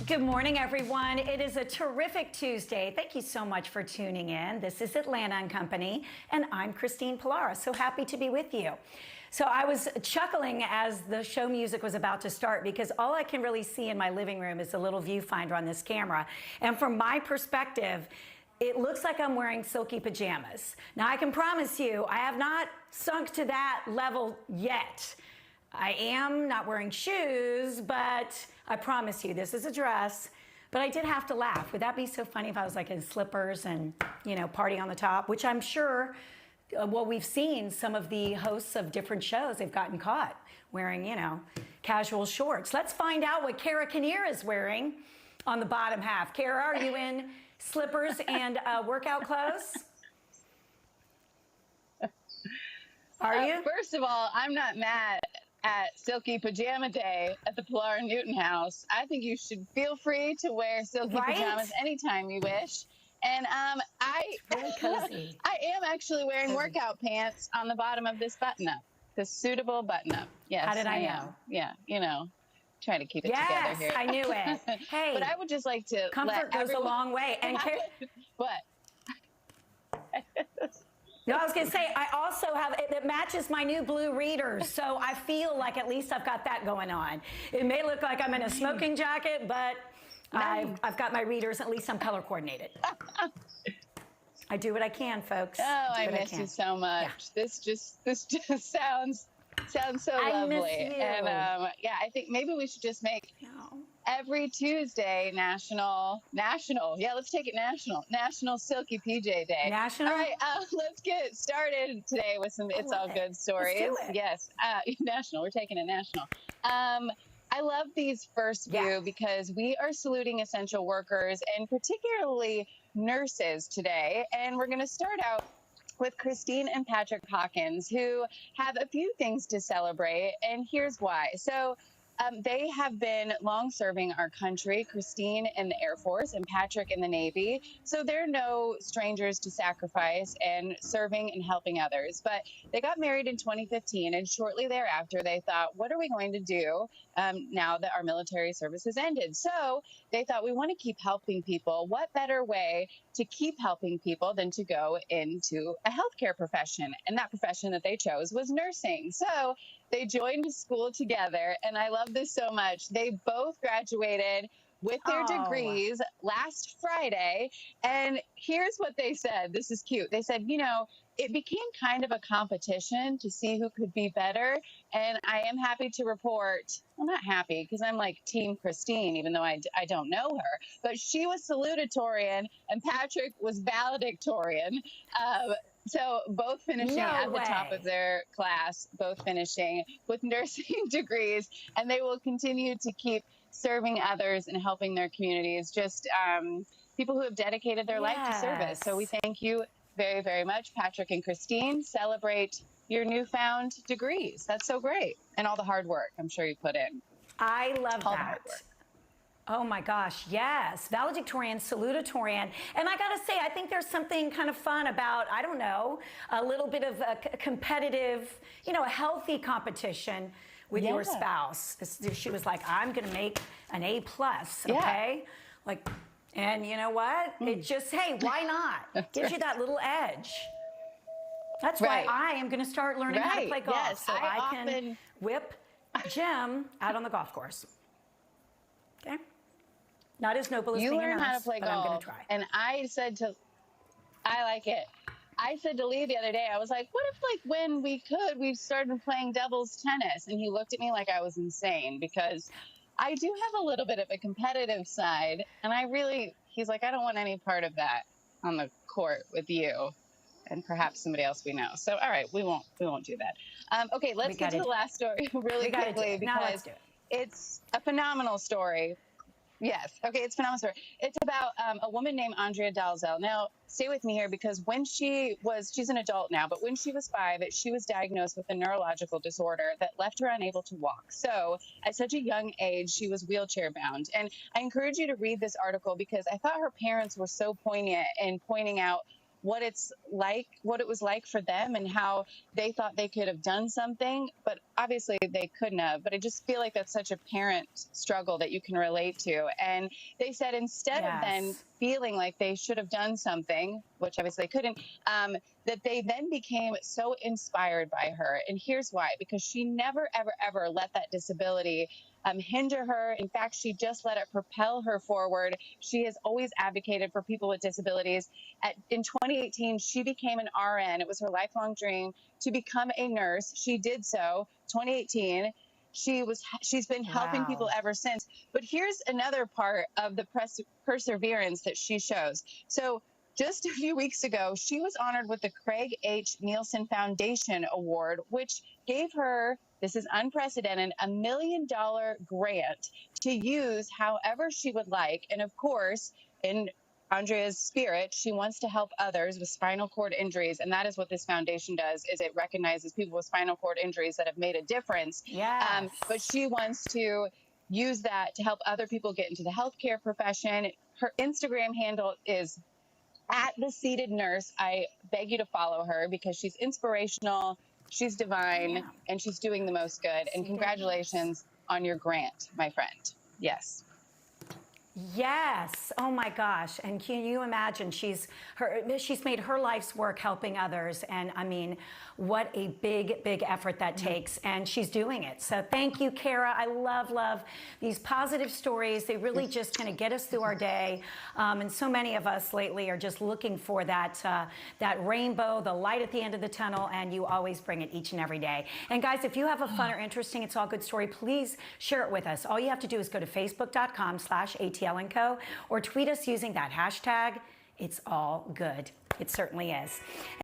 Good morning, everyone. It is a terrific Tuesday. Thank you so much for tuning in. This is Atlanta and Company, and I'm Christine Pilara. So happy to be with you. So I was chuckling as the show music was about to start because all I can really see in my living room is a little viewfinder on this camera. And from my perspective, it looks like I'm wearing silky pajamas. Now, I can promise you, I have not sunk to that level yet. I am not wearing shoes, but I promise you, this is a dress. But I did have to laugh. Would that be so funny if I was like in slippers and, you know, party on the top, which I'm sure, well, we've seen some of the hosts of different shows, they've gotten caught wearing, you know, casual shorts. Let's find out what Kara Kinnear is wearing on the bottom half. Kara, are you in slippers and workout clothes? Are you? First of all, I'm not mad at Silky Pajama Day at the Pilar Newton House. I think you should feel free to wear silky pajamas anytime you wish. And I am actually wearing workout pants on the bottom of this button-up, this suitable button-up. Yes, how did I know? Yeah, you know, trying to keep it together here. Yes, I knew it. Hey, but I would just like to comfort goes a long way. And what? No, I was going to say, I also have, it matches my new blue readers, so I feel like at least I've got that going on. It may look like I'm in a smoking jacket, but I've got my readers, at least I'm color coordinated. I do what I can, folks. Oh, I miss you so much. Yeah. This just sounds so lovely. I miss you. And yeah, I think maybe we should just make every Tuesday national. Yeah, let's take it National Silky PJ Day. National. All right, let's get started today with some It's All Good stories. Let's do it. Yes, national. We're taking it national. I love these first few because we are saluting essential workers and particularly nurses today. And we're going to start out with Christine and Patrick Hawkins, who have a few things to celebrate, and here's why. So they have been long serving our country, Christine in the Air Force and Patrick in the Navy. So they're no strangers to sacrifice and serving and helping others. But they got married in 2015, and shortly thereafter, they thought, what are we going to do now that our military service has ended? So they thought, we want to keep helping people. What better way to keep helping people than to go into a healthcare profession? And that profession that they chose was nursing. So they joined school together, and I love this so much. They both graduated with their degrees last Friday, and here's what they said. This is cute. They said, you know, it became kind of a competition to see who could be better, and I am happy to report, well, not happy, because I'm like Team Christine, even though I don't know her, but she was salutatorian, and Patrick was valedictorian. So both finishing at the top of their class, both finishing with nursing degrees, and they will continue to keep serving others and helping their communities, just people who have dedicated their life to service. So we thank you very, very much, Patrick and Christine. Celebrate your newfound degrees. That's so great. And all the hard work I'm sure you put in. I love that. Oh my gosh, yes. Valedictorian, salutatorian. And I gotta say, I think there's something kind of fun about, I don't know, a little bit of a competitive, you know, a healthy competition with your spouse. She was like, I'm gonna make an A+, okay? Like, and you know what? It just, hey, why not? Gives you that little edge. That's why I am gonna start learning how to play golf, so I can whip Jim out on the golf course. Okay? Not as noble as you being learn a nurse, how to play but golf, I'm going to try. And I like it. I said to Lee the other day, I was like, what if, like, when we started playing doubles tennis? And he looked at me like I was insane, because I do have a little bit of a competitive side. And he's like, I don't want any part of that on the court with you and perhaps somebody else we know. So, all right, we won't do that. Okay, let's get to the last story really quickly, because it's a phenomenal story. Yes. Okay. It's a phenomenal story. It's about a woman named Andrea Dalzell. Now, stay with me here, because she's an adult now, but when she was 5, she was diagnosed with a neurological disorder that left her unable to walk. So at such a young age, she was wheelchair bound. And I encourage you to read this article, because I thought her parents were so poignant in pointing out what it was like for them, and how they thought they could have done something, but obviously they couldn't have. But I just feel like that's such a parent struggle that you can relate to. And they said instead of then Yes. feeling like they should have done something, which obviously they couldn't, that they then became so inspired by her. And here's why: because she never, ever, ever let that disability hinder her. In fact, she just let it propel her forward. She has always advocated for people with disabilities. In 2018, she became an RN. It was her lifelong dream to become a nurse. She did so. 2018. She's been helping Wow. people ever since. But here's another part of the perseverance that she shows. So just a few weeks ago, she was honored with the Craig H. Nielsen Foundation Award, which gave her, this is unprecedented, $1 million grant to use however she would like. And of course, in Andrea's spirit, she wants to help others with spinal cord injuries, and that is what this foundation does, is it recognizes people with spinal cord injuries that have made a difference. Yes. But she wants to use that to help other people get into the healthcare profession. Her Instagram handle is @TheSeatedNurse. I beg you to follow her because she's inspirational, she's divine, Yeah. and she's doing the most good. And Seated congratulations on your grant, my friend. Yes. Yes. Oh my gosh. And can you imagine? She's made her life's work helping others, and I mean, what a big effort that takes. And she's doing it. So thank you, Kara. I love these positive stories. They really just kind of get us through our day. And so many of us lately are just looking for that rainbow, the light at the end of the tunnel. And you always bring it each and every day. And guys, if you have a fun or interesting It's All Good story, please share it with us. All you have to do is go to facebook.com/ATL&Co or tweet us using that hashtag. It's all good. It certainly is.